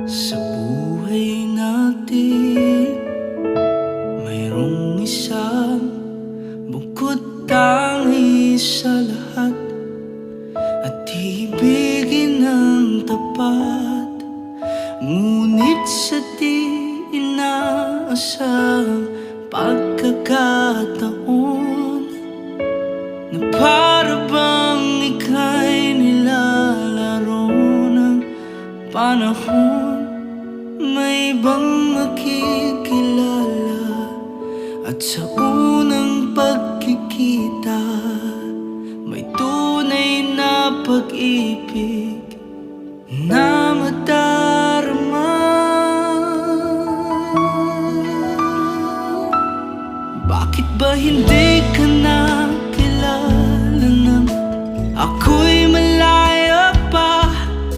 Sa buhay natin, mayroong isang bukod tangi sa lahat, at ibigin ng tapat. Ngunit sa di inaasahang pagkakataon, na para bang ika'y nilalaro ng panahon, may ibang makikilala, at sa unang pagkikita may tunay na pag-ibig.